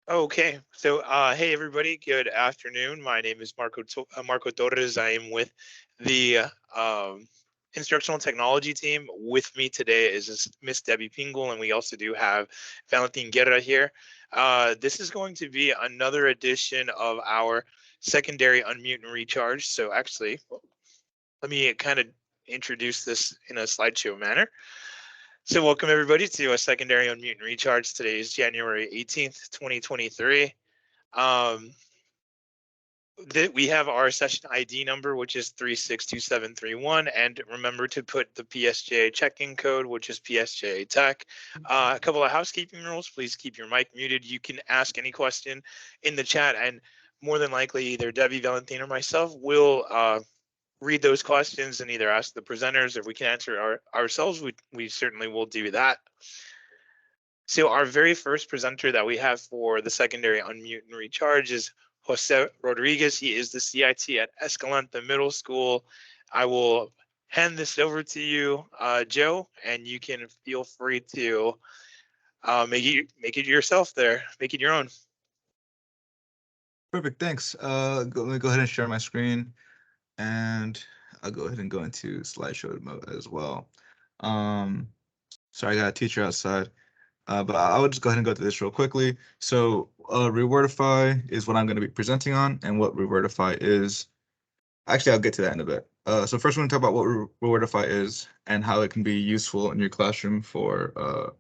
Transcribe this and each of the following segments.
Okay, so hey everybody, good afternoon. My name is Marco Torres. I am with the instructional technology team. With me today is Miss Debbie Pingle, and we also do have Valentin Guerra here. This is going to be another edition of our secondary unmute and recharge. So actually, let me kind of introduce this in a slideshow manner. So welcome everybody to a secondary unmute and recharge. Today is January 18th, 2023. Um, we have our session ID number, which is 362731, and remember to put the PSJA check-in code, which is PSJA Tech. A couple of housekeeping rules: please keep your mic muted. You can ask any question in the chat, and more than likely, either Debbie, Valentin, or myself will read those questions and either ask the presenters, if we can answer ourselves, we certainly will do that. So our very first presenter that we have for the secondary unmute and recharge is Jose Rodriguez. He is the CIT at Escalante Middle School. I will hand this over to you, Joe, and you can feel free to make it yourself there, make it your own. Perfect, thanks. Let me go ahead and share my screen, and I'll go ahead and go into slideshow mode as well. Sorry, I got a teacher outside, but I will just go ahead and go through this real quickly. So Rewordify is what I'm going to be presenting on, and what Rewordify is. Actually, I'll get to that in a bit. So first, we're going to talk about what Rewordify is and how it can be useful in your classroom for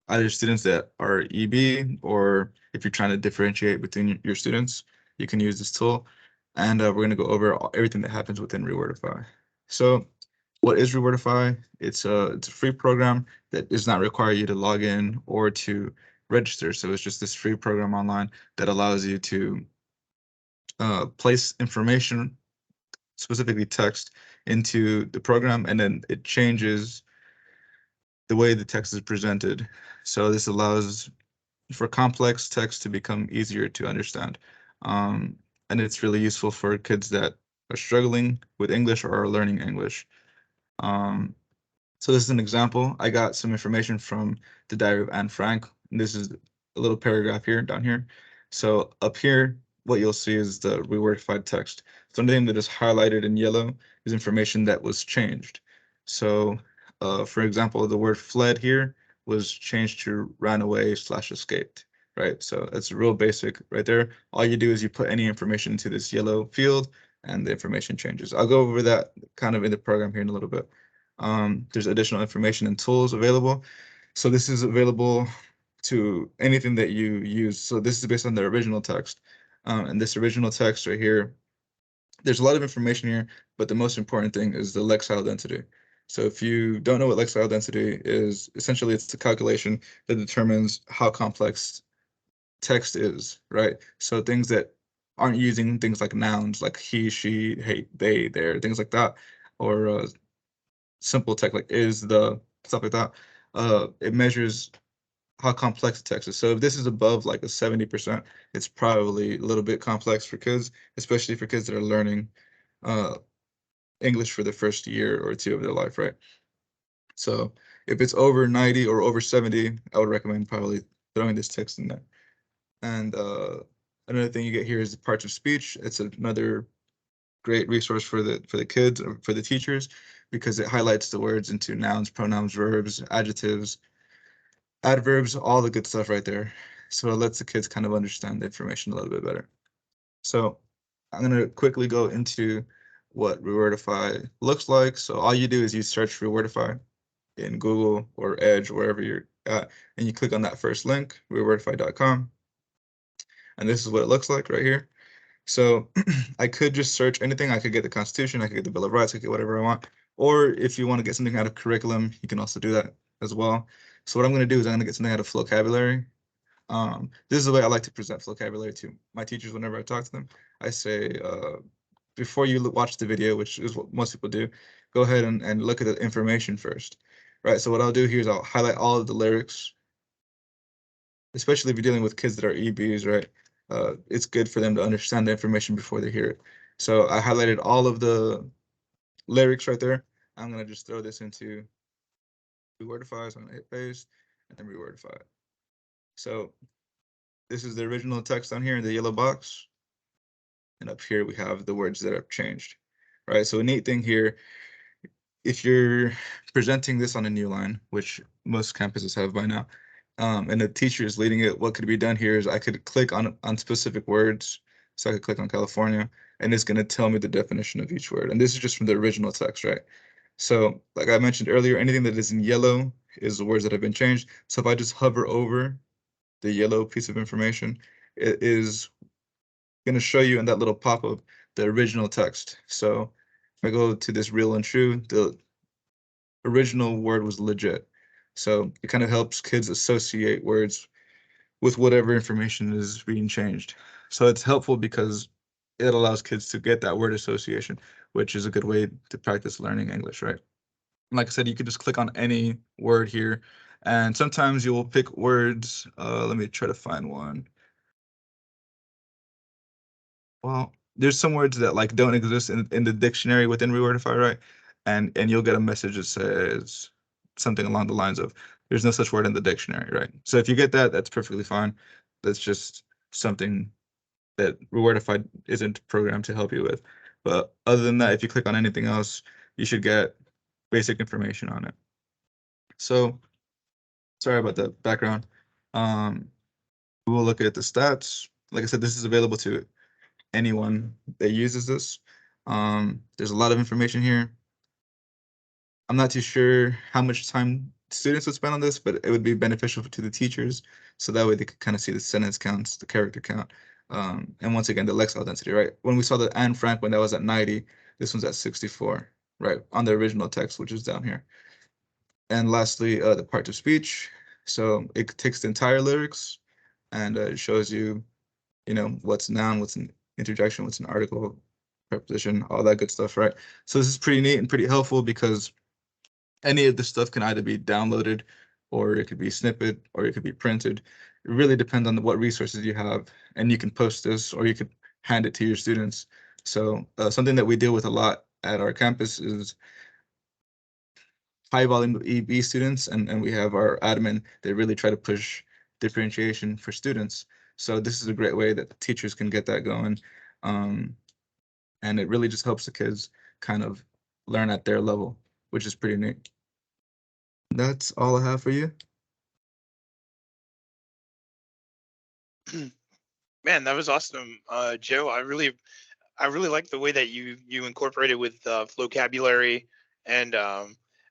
either students that are EB, or if you're trying to differentiate between your students, you can use this tool. And we're going to go over everything that happens within Rewordify. So what is Rewordify? It's a free program that does not require you to log in or to register. So it's just this free program online that allows you to place information, specifically text, into the program, and then it changes the way the text is presented. So this allows for complex text to become easier to understand. Um, and it's really useful for kids that are struggling with English or are learning English. Um, so this is an example. I got some information from the Diary of Anne Frank. And this is a little paragraph here, down here. So up here, what you'll see is the rewordified text. So anything that is highlighted in yellow is information that was changed. So for example, the word fled here was changed to ran away / escaped, right? So that's real basic right there. All you do is you put any information into this yellow field and the information changes. I'll go over that kind of in the program here in a little bit. There's additional information and tools available. So this is available to anything that you use. So this is based on the original text. And this original text right here, there's a lot of information here, but the most important thing is the lexile density. So if you don't know what lexile density is, essentially it's a calculation that determines how complex text is, right? So things that aren't using things like nouns, like he, she, hey, they, there, things like that, or simple text like is, the, stuff like that. It measures how complex the text is. So if this is above like a 70%, it's probably a little bit complex for kids, especially for kids that are learning uh, English for the first year or two of their life, right? So if it's over 90 or over 70, I would recommend probably throwing this text in there. And another thing you get here is the parts of speech. It's another great resource for the kids or for the teachers, because it highlights the words into nouns, pronouns, verbs, adjectives, adverbs, all the good stuff right there. So it lets the kids kind of understand the information a little bit better. So I'm gonna quickly go into what Rewordify looks like. So all you do is you search Rewordify in Google or Edge, wherever you're at, and you click on that first link, rewordify.com. And this is what it looks like right here. So I could just search anything. I could get the Constitution, I could get the Bill of Rights, I could get whatever I want. Or if you want to get something out of curriculum, you can also do that as well. So what I'm going to do is I'm going to get something out of vocabulary. This is the way I like to present vocabulary to my teachers whenever I talk to them. I say, before you watch the video, which is what most people do, go ahead and look at the information first, right? So what I'll do here is I'll highlight all of the lyrics, especially if you're dealing with kids that are EBs, right? It's good for them to understand the information before they hear it. So I highlighted all of the lyrics right there. I'm gonna just throw this into Rewordify, so I'm gonna hit paste and then Rewordify it. So This is the original text on here in the yellow box. And up here we have the words that have changed, right? So a neat thing here, if you're presenting this on a new line, which most campuses have by now, and the teacher is leading it, what could be done here is I could click on specific words. So I could click on California, and it's going to tell me the definition of each word. And this is just from the original text, right? So like I mentioned earlier, anything that is in yellow is the words that have been changed. So if I just hover over the yellow piece of information, it is going to show you in that little pop-up the original text. So if I go to this real and true, the original word was legit. So it kind of helps kids associate words with whatever information is being changed. So it's helpful because it allows kids to get that word association, which is a good way to practice learning English, right? Like I said, you could just click on any word here, and sometimes you'll pick words. Let me try to find one. Well, there's some words that like don't exist in the dictionary within Rewordify, right? And you'll get a message that says something along the lines of there's no such word in the dictionary, right? So if you get that, that's perfectly fine. That's just something that Rewordify isn't programmed to help you with. But other than that, if you click on anything else, you should get basic information on it. So sorry about the background. We will look at the stats. Like I said, this is available to anyone that uses this. There's a lot of information here. I'm not too sure how much time students would spend on this, but it would be beneficial to the teachers. So that way they could kind of see the sentence counts, the character count. And once again, the lexile density, right? When we saw the Anne Frank when that was at 90, this one's at 64, right? On the original text, which is down here. And lastly, the part of speech. So it takes the entire lyrics and it shows you, what's noun, what's an interjection, what's an article, preposition, all that good stuff, right? So this is pretty neat and pretty helpful because any of this stuff can either be downloaded or it could be snippet or it could be printed. It really depends on what resources you have, and you can post this or you could hand it to your students. So something that we deal with a lot at our campus is high volume EB students, and we have our admin. They really try to push differentiation for students. So this is a great way that teachers can get that going. And it really just helps the kids kind of learn at their level, which is pretty neat. That's all I have for you. Man, that was awesome, Joe. I really like the way that you incorporated with vocabulary, and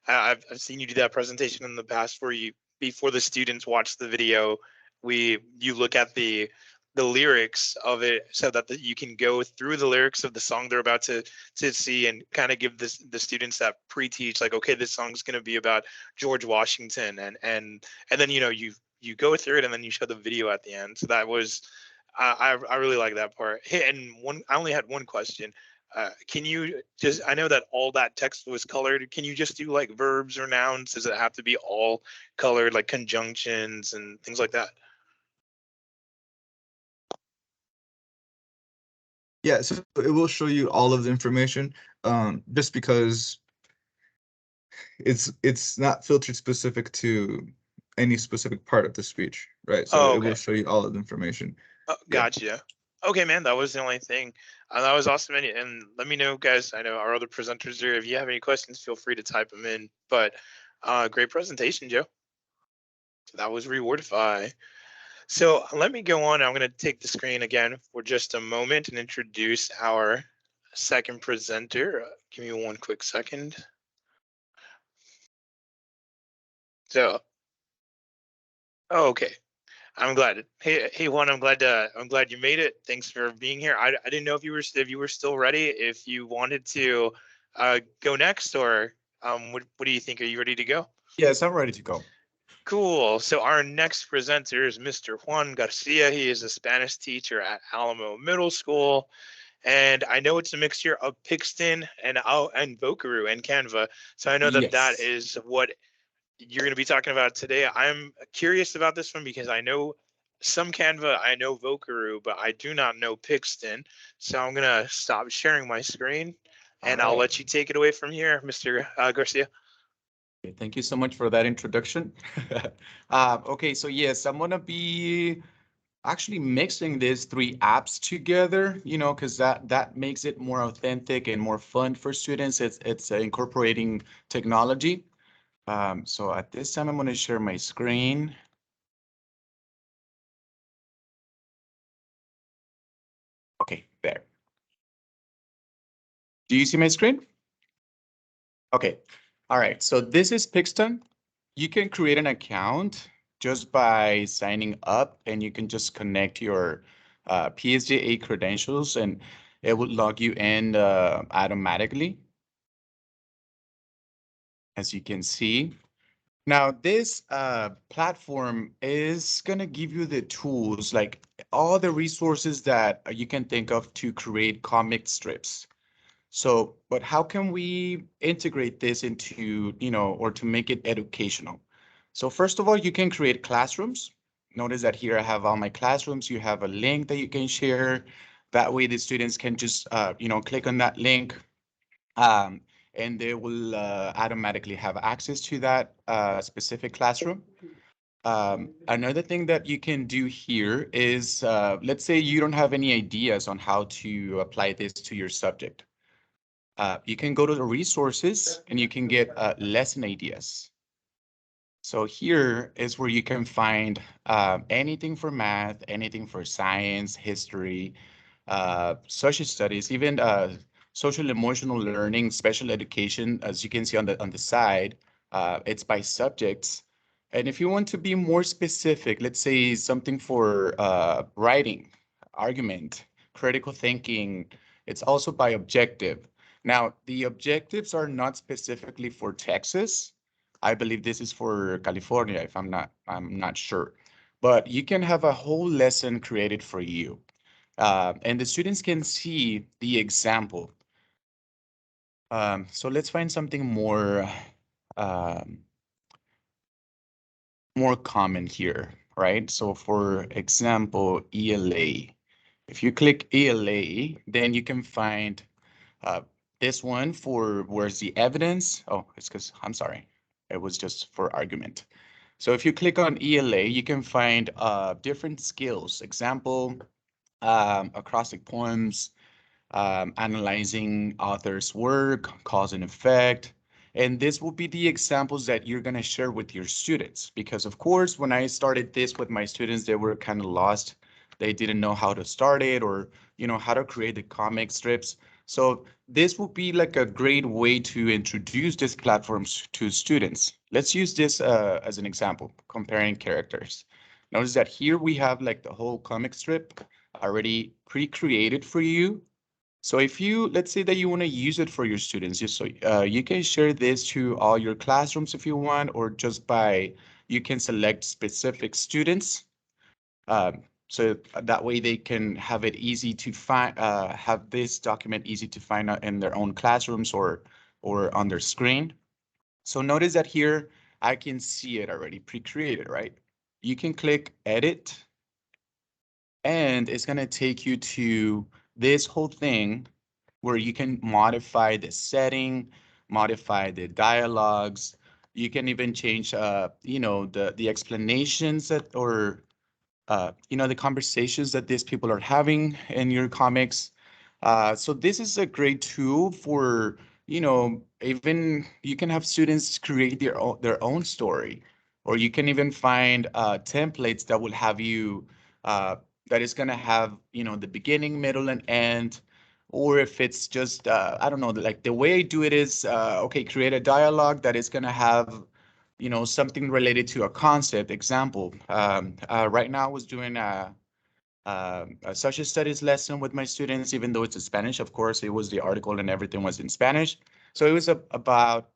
I've seen you do that presentation in the past where you, before the students watch the video, you look at the lyrics of it so that you can go through the lyrics of the song they're about to see and kind of give the students that pre-teach, like, okay, this song's going to be about George Washington, and then you go through it and then you show the video at the end. So that was, I really like that part. Hey, and I only had one question. Can you just, I know that all that text was colored. Can you just do like verbs or nouns? Does it have to be all colored, like conjunctions and things like that? Yeah, so it will show you all of the information, just because it's not filtered specific to any specific part of the speech, right? So Oh, it will okay. show you all of the information. Oh, Yeah. gotcha. Okay, man, that was the only thing. That was awesome. And let me know, guys. I know our other presenters here. If you have any questions, feel free to type them in. But great presentation, Joe. That was Rewordify. So let me go on. I'm going to take the screen again for just a moment and introduce our second presenter. Give me one quick second. So, okay. I'm glad. Hey, Juan. I'm glad you made it. Thanks for being here. I didn't know if you were still ready. If you wanted to go next, or what do you think? Are you ready to go? Yes, I'm ready to go. Cool. So our next presenter is Mr. Juan Garcia. He is a Spanish teacher at Alamo Middle School. And I know it's a mixture of Pixton and Vocaroo and Canva. So I know that Yes. is what you're going to be talking about today. I'm curious about this one because I know some Canva, I know Vocaroo, but I do not know Pixton. So I'm going to stop sharing my screen and All I'll right. let you take it away from here, Mr. Garcia. Okay, thank you so much for that introduction. Okay, so yes, I'm gonna be actually mixing these three apps together, you know, because that makes it more authentic and more fun for students. It's incorporating technology. So at this time, I'm going to share my screen. Okay, there. Do you see my screen? Okay. All right. So this is Pixton. You can create an account just by signing up, and you can just connect your PSJA credentials, and it will log you in automatically, as you can see. Now, this platform is going to give you the tools, like all the resources that you can think of to create comic strips. So, but how can we integrate this into, you know, or to make it educational? So first of all, you can create classrooms. Notice that here I have all my classrooms. You have a link that you can share. That way the students can just, you know, click on that link, um, and they will automatically have access to that specific classroom. Another thing that you can do here is, let's say you don't have any ideas on how to apply this to your subject. You can go to the resources and you can get lesson ideas. So here is where you can find anything for math, anything for science, history, social studies, even social emotional learning, special education. As you can see on the side, it's by subjects. And if you want to be more specific, let's say something for writing, argument, critical thinking, it's also by objective. Now, the objectives are not specifically for Texas. I believe this is for California, if I'm not sure. But you can have a whole lesson created for you. And the students can see the example. So let's find something um, more common here, right? So for example, ELA. If you click ELA, then you can find uh, this one for where's the evidence. Oh, it's because I'm sorry. It was just for argument. So if you click on ELA, you can find different skills. Example, acrostic poems, analyzing author's work, cause and effect. And this will be the examples that you're going to share with your students. Because of course, when I started this with my students, they were kind of lost. They didn't know how to start it or, you know, how to create the comic strips. So this will be like a great way to introduce these platforms to students. Let's use this as an example, comparing characters. Notice that here we have like the whole comic strip already pre-created for you. So if you, let's say that you want to use it for your students, just so you can share this to all your classrooms if you want, or just by, you can select specific students. So that way they can have it easy to find, have this document easy to find out in their own classrooms or on their screen. So notice that here, I can see it already pre-created, right? You can click edit and it's going to take you to this whole thing where you can modify the setting, modify the dialogues. You can even change, you know, the explanations that, or, you know, the conversations that these people are having in your comics. So this is a great tool for, you know, even you can have students create their own story, or you can even find templates that will have you, that is going to have, you know, the beginning, middle, and end. Or if it's just, I don't know, like the way I do it is, okay, create a dialogue that is going to have, you know, something related to a concept. Example, right now I was doing a social studies lesson with my students, even though it's in Spanish. Of course, it was the article and everything was in Spanish. So it was about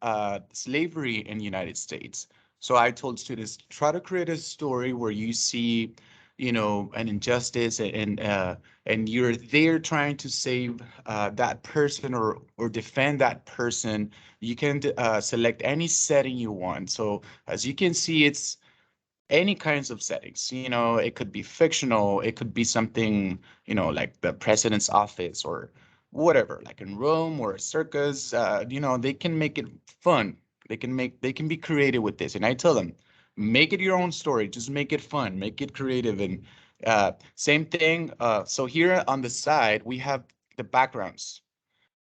slavery in the United States. So I told students, try to create a story where you see, you know, an injustice and you're there trying to save that person or defend that person. You can select any setting you want. So as you can see, it's any kinds of settings. You know, it could be fictional, it could be something, you know, like the president's office or whatever, like in Rome or a circus. You know, they can make it fun. They can be creative with this. And I tell them, make it your own story, just make it fun, make it creative, and Same thing. So here on the side, we have the backgrounds.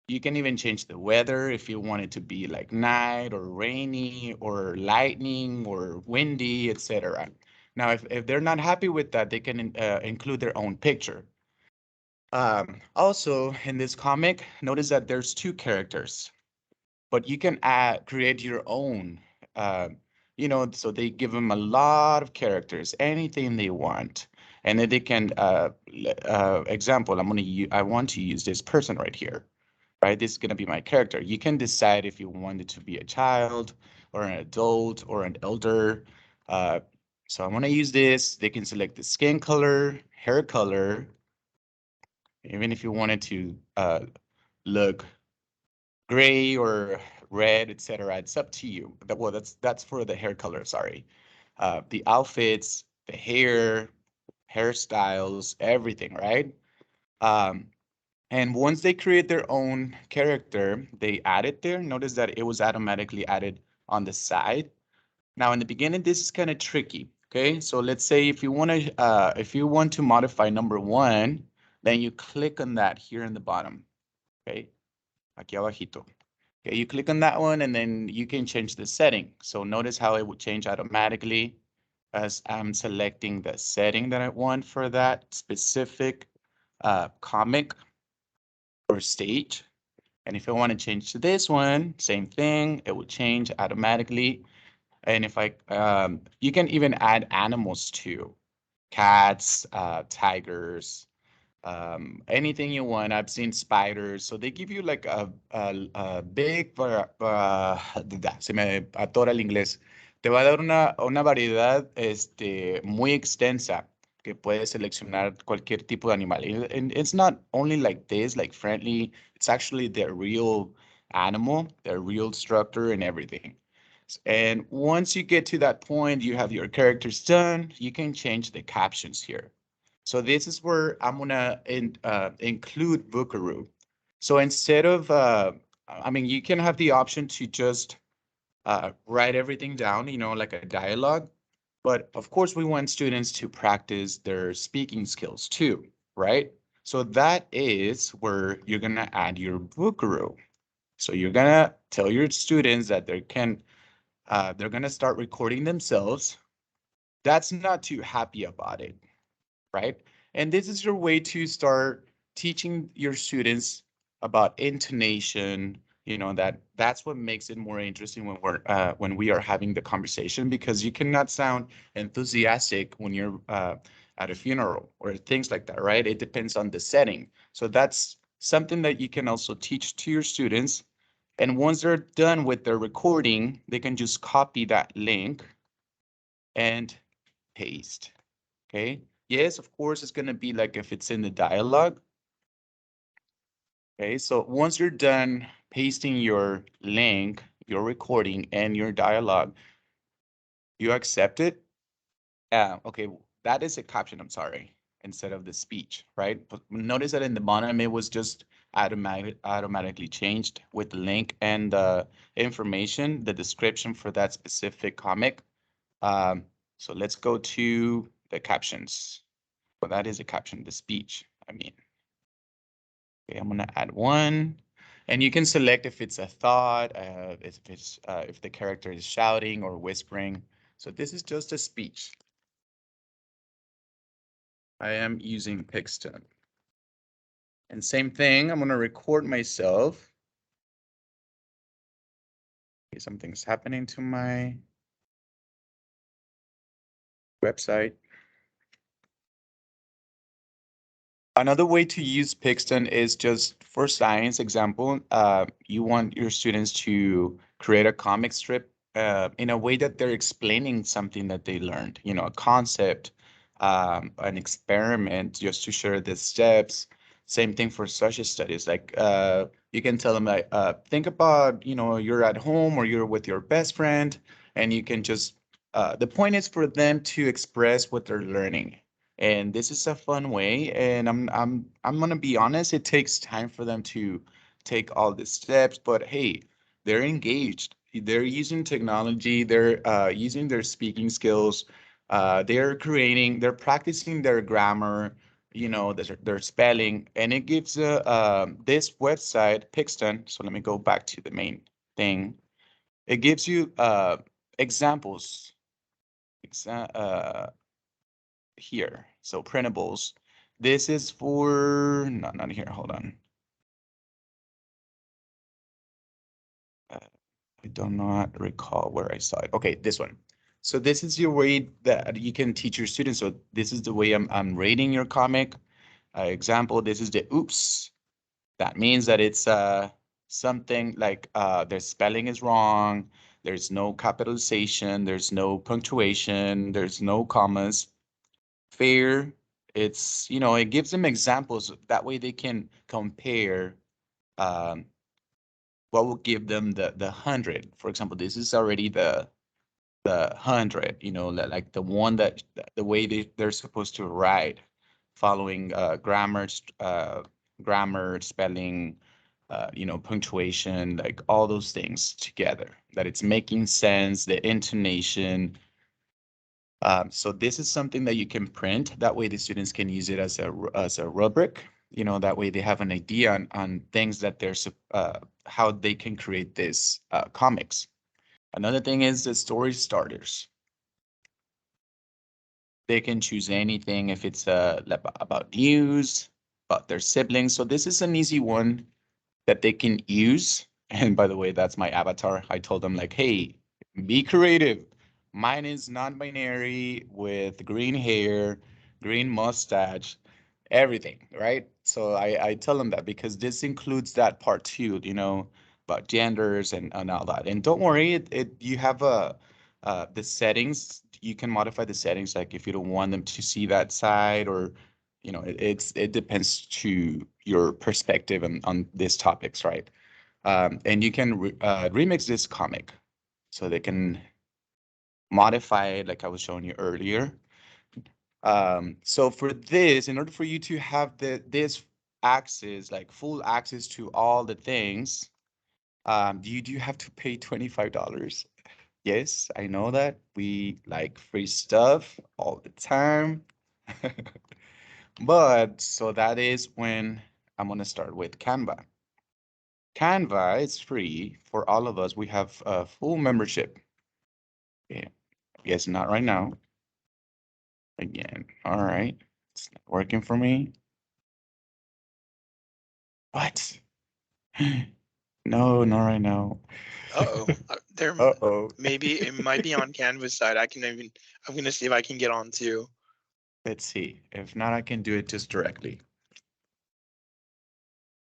You can even change the weather if you want it to be like night or rainy or lightning or windy, etc. Now, if they're not happy with that, they can include their own picture. Also, in this comic, notice that there's 2 characters, but you can create your own, so they give them a lot of characters, anything they want. And then they can, example, I want to use this person right here, right? This is going to be my character. You can decide if you want it to be a child or an adult or an elder. So I want to use this. They can select the skin color, hair color, even if you wanted to look gray or red, etc. It's up to you. Well, that's for the hair color, sorry. The outfits, the hair, hairstyles, everything, right? And once they create their own character, they add it there. Notice that it was automatically added on the side. Now, in the beginning, this is kind of tricky. Okay, so let's say if you want to modify number 1, then you click on that here in the bottom. Okay, aquí abajito. Okay, you click on that one, and then you can change the setting. So notice how it would change automatically as I'm selecting the setting that I want for that specific comic or stage. And if I want to change to this one, same thing, it will change automatically. And if you can even add animals too, cats, tigers, anything you want. I've seen spiders, so they give you like a big, se me atora el inglés. Te va a dar una variedad muy extensa que puedes seleccionar cualquier tipo de animal. And it's not only like this, like friendly, it's actually their real animal, their real structure and everything. And once you get to that point, you have your characters done, you can change the captions here. So this is where I'm gonna include Vocaroo. So instead of, you can have the option to just write everything down, like a dialogue. But of course, we want students to practice their speaking skills too, right? So that is where you're gonna add your Vocaroo. So you're gonna tell your students that they're gonna start recording themselves. That's not too happy about it, right? And this is your way to start teaching your students about intonation. That's what makes it more interesting when we are having the conversation, because you cannot sound enthusiastic when you're at a funeral or things like that, right? It depends on the setting. So that's something that you can also teach to your students. And once they're done with their recording, they can just copy that link and paste. Okay. Yes, of course, it's going to be like if it's in the dialogue. Okay, so once you're done pasting your link, your recording, and your dialogue, you accept it. Okay, that is a caption, I'm sorry, instead of the speech, right? But notice that in the bottom, it was just automatically changed with the link and the information, the description for that specific comic. So let's go to the captions. Well, that is a caption, the speech, I mean. Okay, I'm gonna add one. And you can select if it's a thought, if the character is shouting or whispering. So this is just a speech. I am using Pixton. And same thing, I'm gonna record myself. Okay, something's happening to my website. Another way to use Pixton is just for science example. You want your students to create a comic strip in a way that they're explaining something that they learned, a concept, an experiment, just to share the steps. Same thing for social studies. Like you can tell them like, think about, you're at home or you're with your best friend, and you can just, the point is for them to express what they're learning. And this is a fun way, and I'm gonna be honest, it takes time for them to take all the steps, but hey, they're engaged. They're using technology, they're using their speaking skills. they're practicing their grammar, you know, their spelling, and it gives this website, Pixton. So let me go back to the main thing. It gives you examples here. So printables. This is for, no, not here, hold on. I do not recall where I saw it. Okay, this one. So this is your way that you can teach your students. So this is the way I'm rating your comic. Example, this is the oops. That means that it's something like the spelling is wrong. There's no capitalization. There's no punctuation. There's no commas. Fair. It's, you know, it gives them examples. That way they can compare um, what will give them the 100. For example, this is already the 100, you know, like the one that the way they're supposed to write, following grammar, spelling, you know, punctuation, like all those things together, that it's making sense, the intonation. So this is something that you can print. That way the students can use it as a rubric. You know, that way they have an idea on things that they're how they can create this comics. Another thing is the story starters. They can choose anything if it's about news, about their siblings. So this is an easy one that they can use. And by the way, that's my avatar. I told them like, hey, be creative. Mine is non-binary with green hair, green mustache, everything, right? So I tell them that because this includes that part too, you know, about genders and all that. And don't worry, you have the settings. You can modify the settings, like if you don't want them to see that side, or you know, it depends to your perspective on these topics, right? And you can remix this comic so they can modify it like I was showing you earlier. So for this, in order for you to have this access, like full access to all the things, you do have to pay $25. Yes, I know that we like free stuff all the time. But so that is when I'm gonna start with Canva. Canva is free for all of us. We have a full membership. Yeah, yes, not right now. Again, all right. It's not working for me. What? No, not right now. Uh-oh. There Uh-oh. maybe it might be on Canva's side. I'm gonna see if I can get on too. Let's see. If not, I can do it just directly.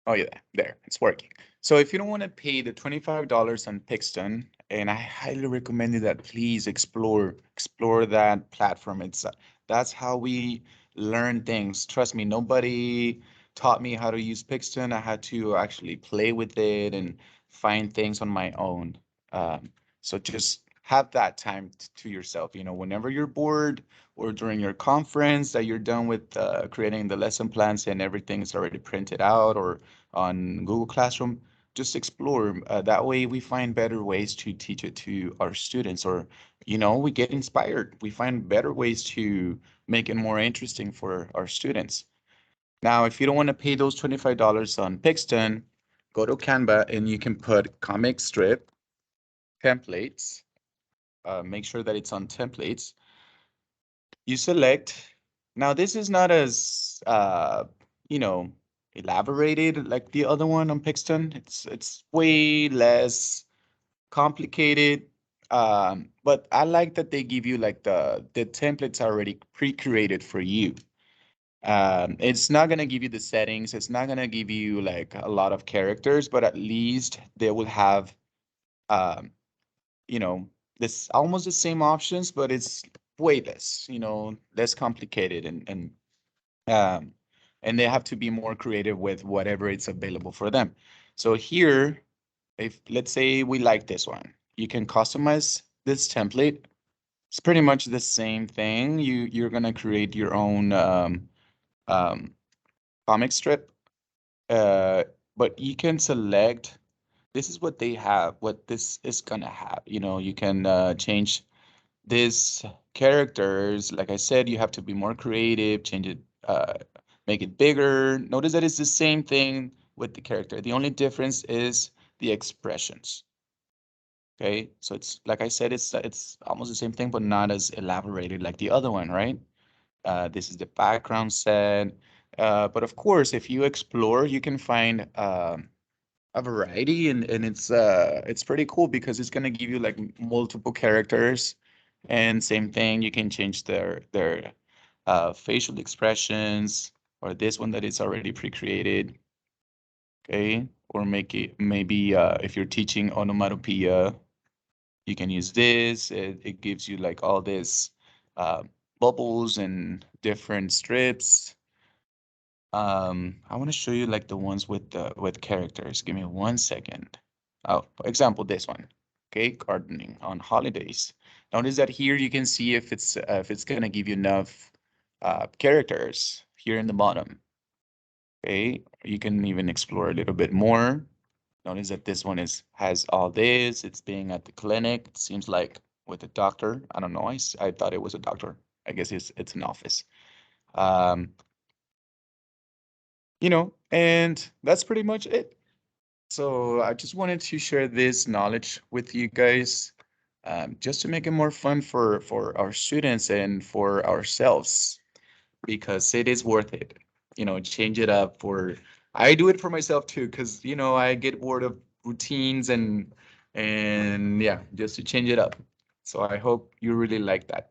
Oh yeah, there, it's working. So if you don't want to pay the $25 on Pixton, and I highly recommend you that please explore that platform. It's that's how we learn things. Trust me, nobody taught me how to use Pixton. I had to actually play with it and find things on my own. So just have that time to yourself. You know, whenever you're bored or during your conference that you're done with creating the lesson plans and everything is already printed out or on Google Classroom, just explore. That way we find better ways to teach it to our students, or, you know, we get inspired. We find better ways to make it more interesting for our students. Now, if you don't want to pay those $25 on Pixton, go to Canva and you can put comic strip templates. Make sure that it's on templates. You select. Now, this is not as, you know, elaborated like the other one on Pixton. It's way less complicated. But I like that they give you like the templates already pre-created for you. It's not gonna give you the settings. It's not gonna give you like a lot of characters, but at least they will have, um, you know, this almost the same options, but it's way less, you know, less complicated um, and they have to be more creative with whatever it's available for them. So here, if let's say we like this one, you can customize this template. It's pretty much the same thing. You're gonna create your own um, comic strip, uh, but you can select. This is what they have. What this is gonna have. You know, you can change this characters, like I said, you have to be more creative, change it, make it bigger. Notice that it's the same thing with the character. The only difference is the expressions. Okay, so it's like I said, it's almost the same thing, but not as elaborated like the other one, right? This is the background set. But of course, if you explore, you can find a variety, and it's pretty cool because it's gonna give you like multiple characters, and same thing, you can change their facial expressions, or this one that is already pre-created. Okay, or make it maybe if you're teaching onomatopoeia, you can use this. It gives you like all this bubbles and different strips. I want to show you like the ones with the with characters. Give me 1 second. Oh, for example, this one. Okay, gardening on holidays. Notice that here you can see if it's gonna give you enough characters here in the bottom. Okay, you can even explore a little bit more. Notice that this one has all this. It's being at the clinic. It seems like with a doctor. I don't know. I thought it was a doctor. I guess it's an office. Um, and that's pretty much it. So I just wanted to share this knowledge with you guys, just to make it more fun for our students and for ourselves, because it is worth it. Change it up for. I do it for myself too, because I get bored of routines and yeah, just to change it up. So I hope you really like that.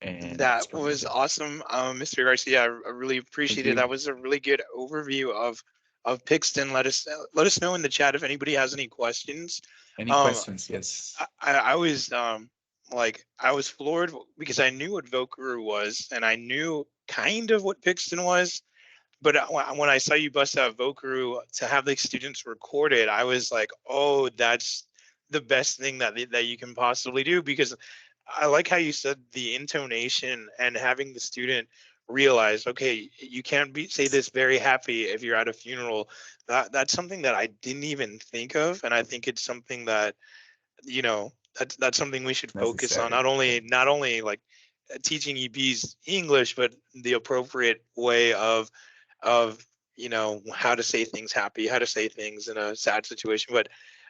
And that's That pretty much was it. awesome, Mr. Garcia. I really Thank appreciate it. you. That was a really good overview of Pixton. Let us know in the chat if anybody has any questions. Any Um, questions? Yes. I was like I was floored because I knew what Vocaroo was and I knew kind of what Pixton was, but when I saw you bust out Vocaroo to have the students record it, I was like, oh, that's the best thing that you can possibly do, because I like how you said the intonation and having the student realize, okay, you can't say this very happy if you're at a funeral. That's something that I didn't even think of, and I think it's something that you know that's something we should focus on. Necessary. Not only like teaching EBs English, but the appropriate way of how to say things happy, how to say things in a sad situation. But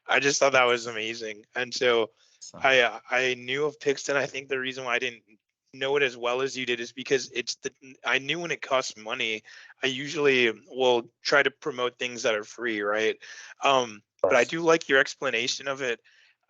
I just thought that was amazing, and so So, I knew of Pixton. I think the reason why I didn't know it as well as you did is because I knew when it costs money, I usually will try to promote things that are free, right? But I course. do like your explanation of it.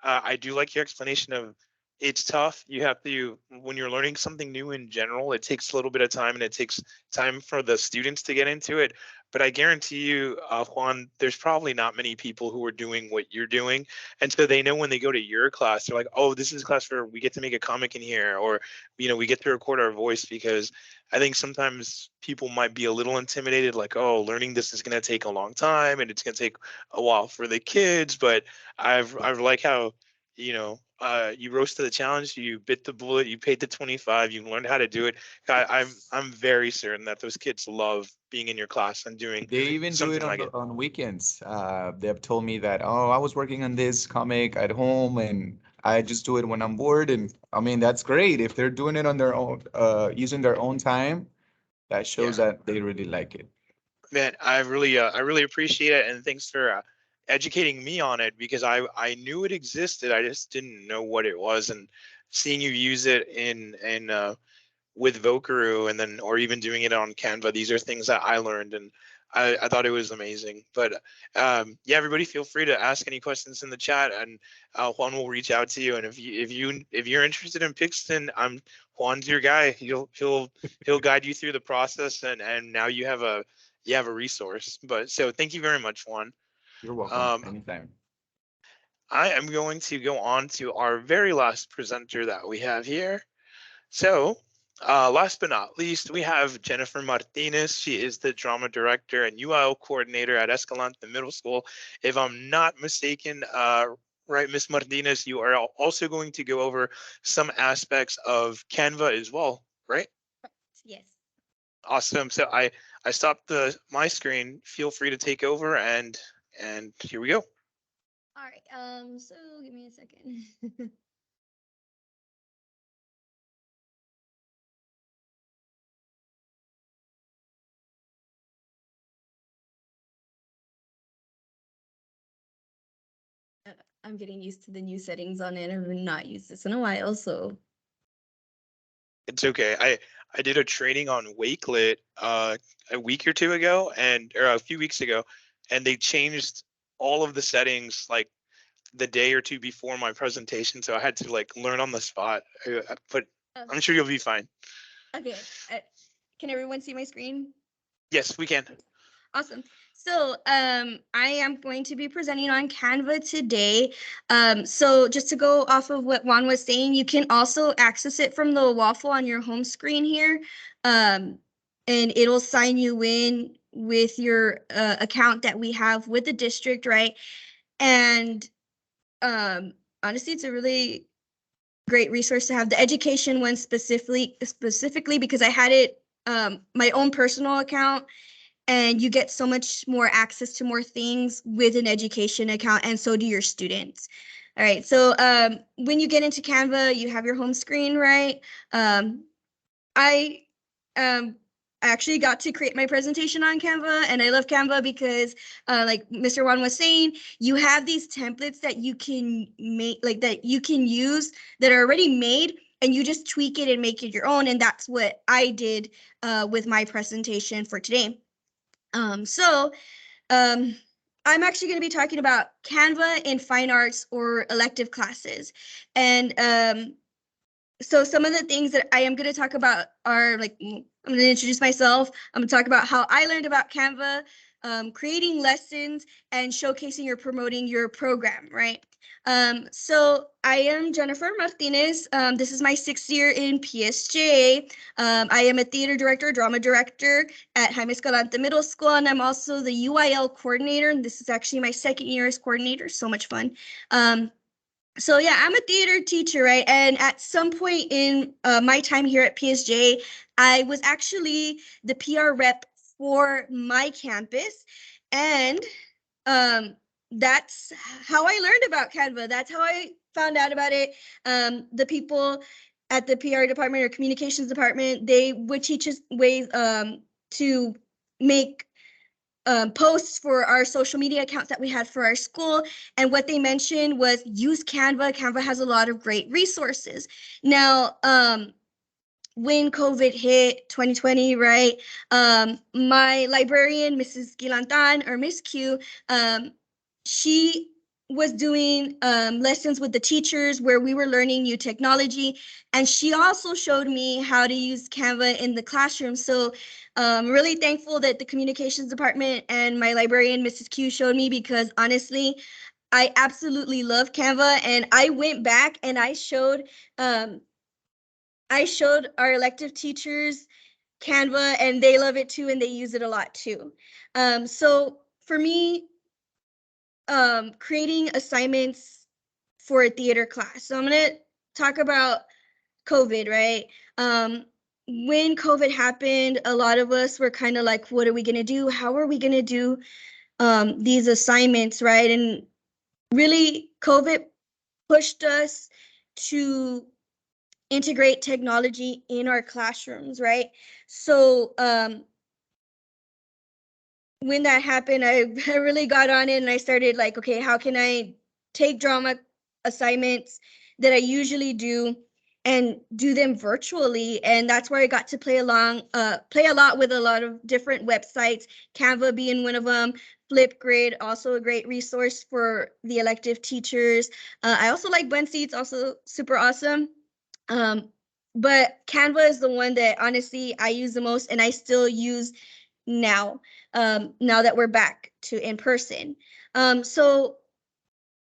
I do like your explanation of it's tough. You have to, when you're learning something new in general, it takes a little bit of time and it takes time for the students to get into it. But I guarantee you, Juan, there's probably not many people who are doing what you're doing. And so they know when they go to your class, they're like, oh, this is a class where we get to make a comic in here, or, we get to record our voice, because I think sometimes people might be a little intimidated, like, oh, learning this is going to take a long time and it's going to take a while for the kids. But I've like how, you rose to the challenge, you bit the bullet, you paid the 25, you learned how to do it. I'm very certain that those kids love being in your class and doing They even do it something on like it. on weekends. They've told me that, oh, I was working on this comic at home and I just do it when I'm bored. And I mean, that's great. If they're doing it on their own, using their own time, that Yeah, shows that they really like it. man, I really appreciate it, and thanks for educating me on it, because I knew it existed, I just didn't know what it was. And seeing you use it in with Vocaroo, and then or even doing it on Canva, these are things that I learned, and I thought it was amazing. But yeah, everybody feel free to ask any questions in the chat, and Juan will reach out to you. And if you're interested in Pixton, Juan's your guy. He'll guide you through the process, and now you have a resource. But so thank you very much, Juan. You're welcome. Um, Anytime. I am going to go on to our very last presenter that we have here. So, last but not least, we have Jennifer Martinez. She is the drama director and UIL coordinator at Escalante Middle School. If I'm not mistaken, right, Miss Martinez, you are also going to go over some aspects of Canva as well, right? Yes. Awesome. So I stopped my screen. Feel free to take over, and here we go. All right. So give me a second. I'm getting used to the new settings on it. I've not used this in a while, so. It's okay. I did a training on Wakelet a week or two ago, or a few weeks ago, and they changed all of the settings like the day or two before my presentation, so I had to like learn on the spot. But I'm sure you'll be fine. Okay. Can everyone see my screen? Yes, we can. Awesome. So I am going to be presenting on Canva today. So just to go off of what Juan was saying, you can also access it from the waffle on your home screen here. And it'll sign you in with your account that we have with the district, right? And honestly, it's a really great resource to have. The education one specifically because I had it my own personal account, and you get so much more access to more things with an education account, and so do your students. All right, so when you get into Canva, you have your home screen, right? I actually got to create my presentation on Canva, and I love Canva because like Mr. Juan was saying, you have these templates that you can make, like that you can use that are already made, and you just tweak it and make it your own. And that's what I did with my presentation for today. I'm actually going to be talking about Canva in fine arts or elective classes. And so some of the things that I am going to talk about are like, I'm going to introduce myself. I'm going to talk about how I learned about Canva, creating lessons, and showcasing or promoting your program, right? So I am Jennifer Martinez. This is my 6th year in PSJA. I am a theater director, drama director at Jaime Escalante Middle School, and I'm also the UIL coordinator. And this is actually my 2nd year as coordinator. So much fun. So yeah, I'm a theater teacher, right? And at some point in my time here at PSJ, I was actually the PR rep for my campus. And that's how I learned about Canva. That's how I found out about it. The people at the PR department or communications department, they would teach us ways to make posts for our social media accounts that we had for our school. And what they mentioned was use Canva. Canva has a lot of great resources. Now, when COVID hit 2020, right, my librarian, Mrs. Gilantan, or Miss Q, she was doing lessons with the teachers where we were learning new technology. And she also showed me how to use Canva in the classroom. So I'm really thankful that the communications department and my librarian, Mrs. Q, showed me, because honestly, I absolutely love Canva. And I went back and I showed our elective teachers Canva, and they love it too, and they use it a lot too. So for me, creating assignments for a theater class. So I'm going to talk about COVID, right? When COVID happened, a lot of us were kind of like, what are we going to do? How are we going to do these assignments, right? And really, COVID pushed us to integrate technology in our classrooms, right? So when that happened, I really got on it, and I started like, okay, how can I take drama assignments that I usually do and do them virtually? And that's where I got to play a lot with a lot of different websites, Canva being one of them. Flipgrid, also a great resource for the elective teachers. I also like Bunseats, also super awesome. But Canva is the one that honestly I use the most, and I still use now that we're back to in person. So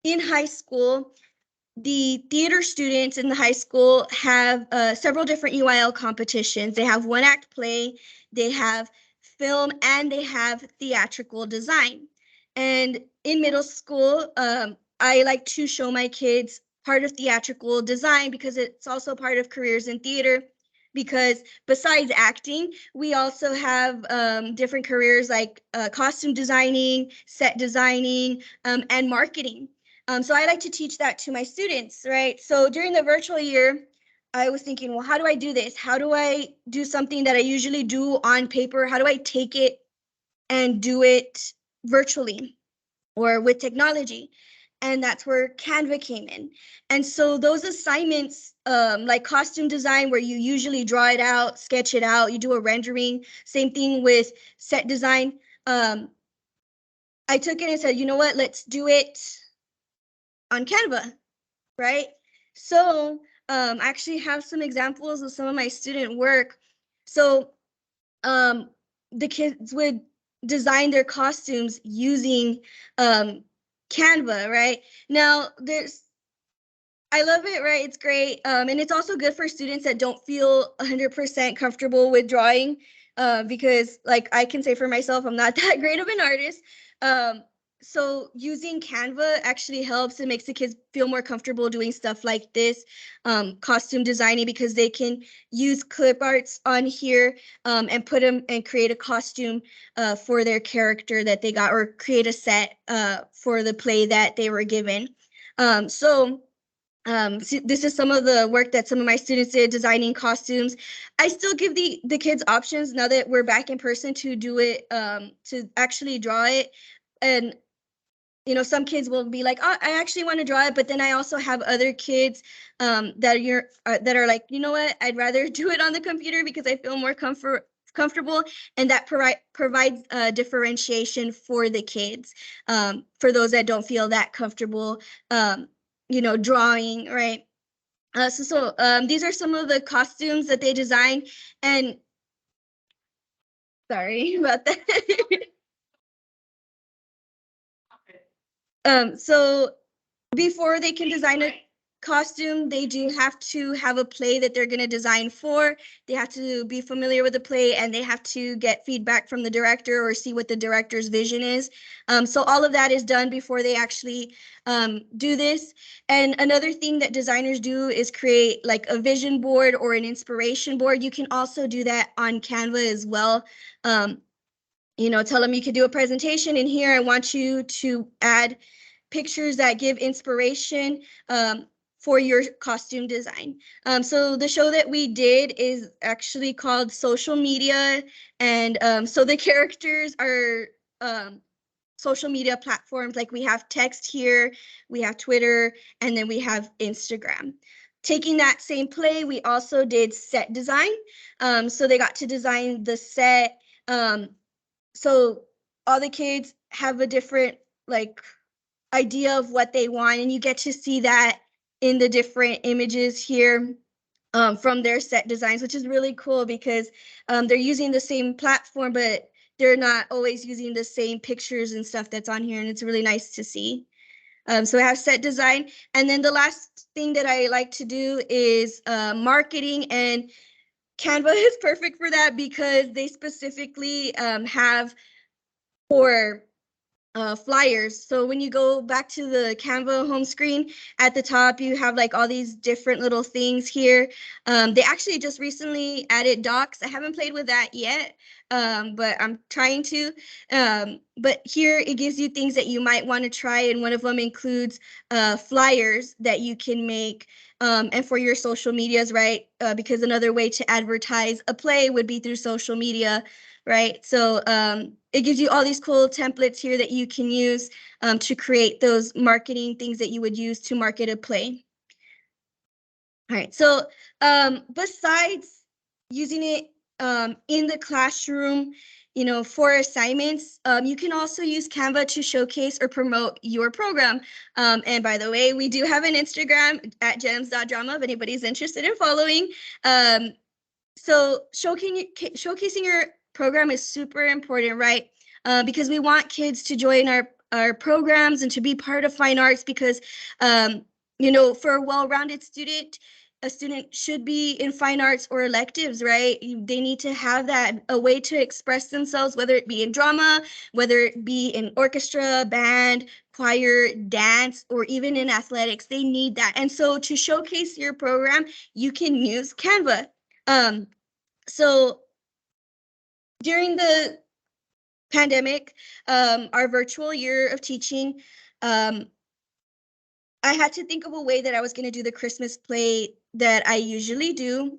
in high school, the theater students in the high school have several different UIL competitions. They have one-act play, they have film, and they have theatrical design. And in middle school, I like to show my kids part of theatrical design because it's also part of careers in theater. Because besides acting, we also have different careers like costume designing, set designing, and marketing. So I like to teach that to my students, right? So during the virtual year, I was thinking, well, how do I do this? How do I do something that I usually do on paper? How do I take it and do it virtually or with technology? and that's where Canva came in. And so those assignments, like costume design, where you usually draw it out, sketch it out, you do a rendering, same thing with set design. I took it and said, you know what, let's do it on Canva, right? So I actually have some examples of some of my student work. So the kids would design their costumes using Canva, right? Now I love it, right? It's great. And it's also good for students that don't feel 100% comfortable with drawing, because like I can say for myself, I'm not that great of an artist. So using Canva actually helps. It makes the kids feel more comfortable doing stuff like this, costume designing, because they can use clip arts on here and put them and create a costume for their character that they got, or create a set for the play that they were given. So this is some of the work that some of my students did, designing costumes. I still give the kids options now that we're back in person to do it, to actually draw it. And you know, some kids will be like, oh, I actually want to draw it, but then I also have other kids that are like, you know what, I'd rather do it on the computer because I feel more comfortable, and that provides differentiation for the kids, for those that don't feel that comfortable, you know, drawing, right? So these are some of the costumes that they designed, and sorry about that. So before they can design a costume, they do have to have a play that they're going to design for. They have to be familiar with the play, and they have to get feedback from the director or see what the director's vision is. So all of that is done before they actually do this. And another thing that designers do is create like a vision board or an inspiration board. You can also do that on Canva as well. You know, tell them you could do a presentation in here. I want you to add pictures that give inspiration for your costume design. So the show that we did is actually called Social Media. And so the characters are social media platforms. Like we have text here, we have Twitter, and then we have Instagram. Taking that same play, we also did set design. So they got to design the set. So all the kids have a different like idea of what they want, and you get to see that in the different images here from their set designs, which is really cool because they're using the same platform, but they're not always using the same pictures and stuff that's on here, and it's really nice to see. So I have set design, and then the last thing that I like to do is marketing, and Canva is perfect for that because they specifically have for flyers. So when you go back to the Canva home screen, at the top, you have like all these different little things here. They actually just recently added docs. I haven't played with that yet, but I'm trying to. But here it gives you things that you might want to try, and one of them includes flyers that you can make. And for your social medias, right? Because another way to advertise a play would be through social media, right? So it gives you all these cool templates here that you can use to create those marketing things that you would use to market a play. All right, so besides using it in the classroom, you know, for assignments, you can also use Canva to showcase or promote your program. And by the way, we do have an Instagram at gems.drama if anybody's interested in following. So showcasing your program is super important, right? Because we want kids to join our programs and to be part of fine arts because, you know, for a well-rounded student, a student should be in fine arts or electives, right? They need to have that, a way to express themselves, whether it be in drama, whether it be in orchestra, band, choir, dance, or even in athletics. They need that. And so to showcase your program, you can use Canva. So during the pandemic, our virtual year of teaching, I had to think of a way that I was going to do the Christmas play that I usually do.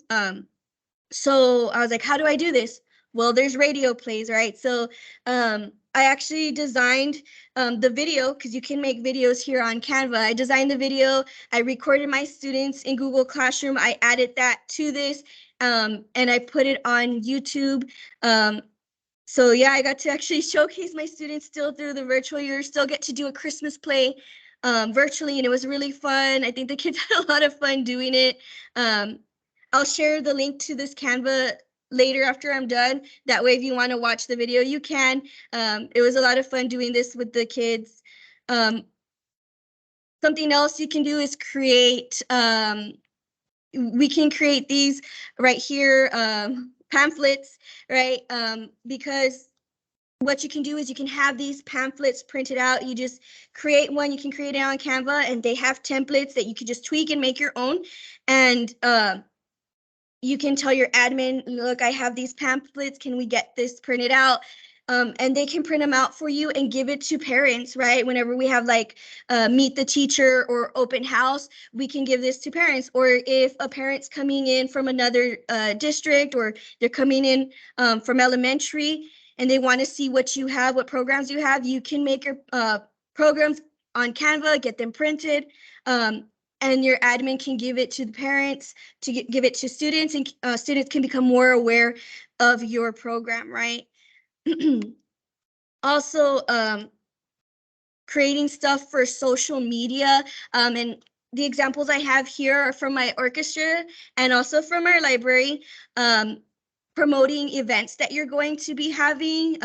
So I was like, how do I do this? Well, there's radio plays, right? So I I actually designed the video, because you can make videos here on Canva. I designed the video, I recorded my students in Google Classroom, I added that to this, and I put it on YouTube. So yeah, I got to actually showcase my students still through the virtual year, still get to do a Christmas play virtually, and it was really fun. I think the kids had a lot of fun doing it. I'll share the link to this Canva later after I'm done. That way, if you want to watch the video, you can. It was a lot of fun doing this with the kids. Something else you can do is create, we can create these right here, pamphlets, right? Because what you can do is you can have these pamphlets printed out. You just create one, you can create it on Canva, and they have templates that you can just tweak and make your own. And you can tell your admin, look, I have these pamphlets, can we get this printed out? And they can print them out for you and give it to parents, right? Whenever we have like meet the teacher or open house, we can give this to parents. Or if a parent's coming in from another district, or they're coming in from elementary and they want to see what you have, what programs you have, you can make your programs on Canva, get them printed. And your admin can give it to the parents, to give it to students, and students can become more aware of your program, right? Also, creating stuff for social media, and the examples I have here are from my orchestra and also from our library, promoting events that you're going to be having.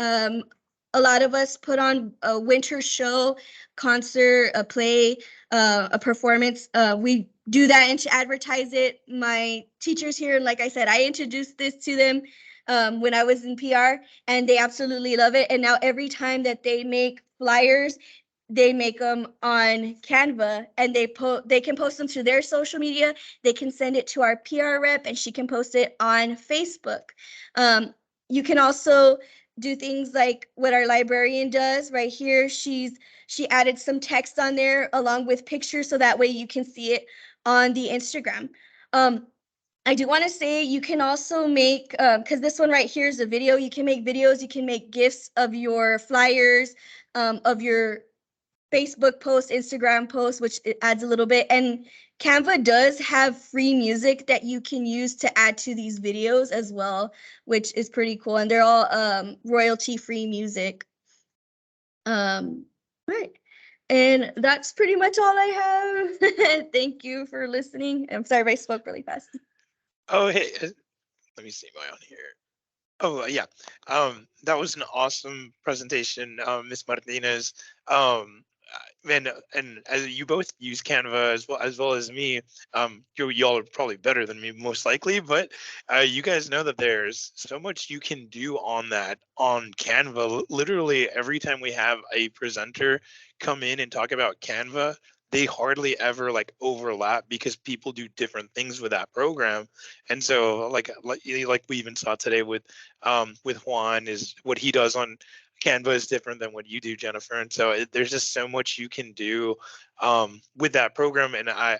A lot of us put on a winter show, concert, a play, a performance. We do that and to advertise it. My teachers here, like I said, I introduced this to them when I was in PR, and they absolutely love it. And now every time that they make flyers, they make them on Canva, and they can post them to their social media. They can send it to our PR rep, and she can post it on Facebook. You can also do things like what our librarian does right here. She added some text on there along with pictures, so that way you can see it on the Instagram. I do want to say you can also make, because this one right here is a video, you can make videos, you can make GIFs of your flyers, of your Facebook post, Instagram post, which it adds a little bit. And Canva does have free music that you can use to add to these videos as well, which is pretty cool. And they're all royalty-free music. Right. And that's pretty much all I have. Thank you for listening. I'm sorry if I spoke really fast. Oh, hey, let me see my on here. Oh, yeah. That was an awesome presentation, Ms. Martinez. And as you both use Canva as well as me, y'all are probably better than me most likely, but you guys know that there's so much you can do on Canva. Literally every time we have a presenter come in and talk about Canva, they hardly ever like overlap because people do different things with that program. And so like we even saw today with Juan, is what he does on Canva is different than what you do, Jennifer. And so there's just so much you can do with that program. And I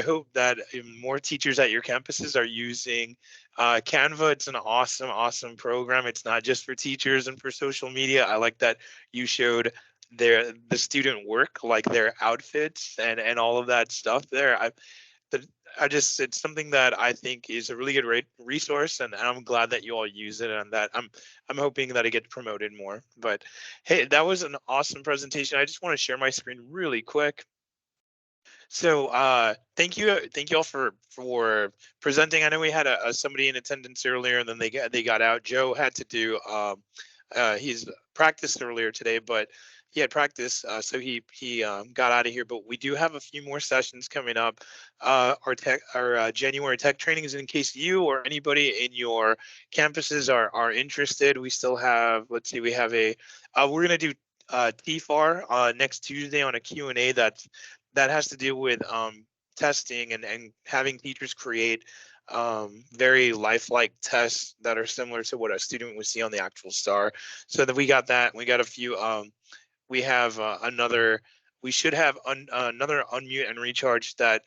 hope that more teachers at your campuses are using Canva. It's an awesome program. It's not just for teachers and for social media. I like that you showed the student work, like their outfits and all of that stuff there. It's something that I think is a really good resource, and I'm glad that you all use it, and that I'm hoping that it gets promoted more. But hey, that was an awesome presentation. I just want to share my screen really quick. So thank you all for presenting. I know we had somebody in attendance earlier, and then they got out. Joe had to do he's practiced earlier today, but he had practice, so he got out of here. But we do have a few more sessions coming up. Our January tech trainings, in case you or anybody in your campuses are interested. We still have, let's see, we have we're gonna do TFAR next Tuesday on a Q&A that has to do with testing and having teachers create very lifelike tests that are similar to what a student would see on the actual STAR. So that we got that. We got a few. We have we should have another unmute and recharge that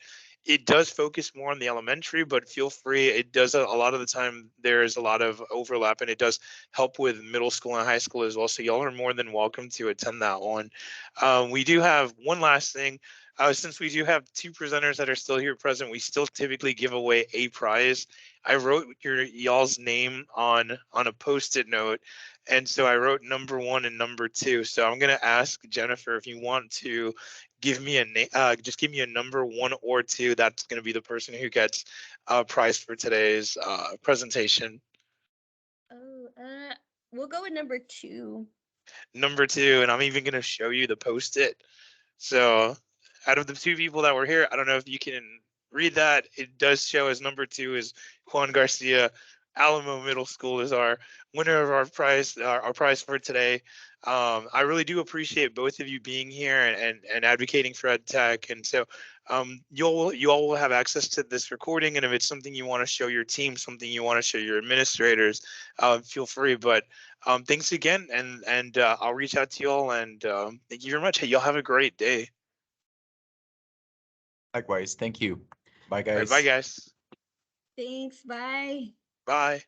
It does focus more on the elementary, but feel free. It does a lot of the time. There's a lot of overlap, and it does help with middle school and high school as well. So y'all are more than welcome to attend that one. We do have one last thing. Since we do have 2 presenters that are still here present, we still typically give away a prize. I wrote y'all's name on a Post-it note, and so I wrote number 1 and number 2. So I'm gonna ask Jennifer if you want to give me a name, just give me a number 1 or 2. That's gonna be the person who gets a prize for today's presentation. Oh, we'll go with number 2. Number 2, and I'm even gonna show you the Post-it. So out of the 2 people that were here, I don't know if you can read that. It does show as number 2 is Juan Garcia. Alamo Middle School is our winner of our prize for today. I really do appreciate both of you being here and advocating for ed tech. And so you all will have access to this recording. And if it's something you want to show your team, something you want to show your administrators, feel free. But thanks again, and I'll reach out to you all. And thank you very much. Hey, y'all have a great day. Likewise, thank you. Bye, All right, guys. bye, guys. Thanks. Bye. Bye.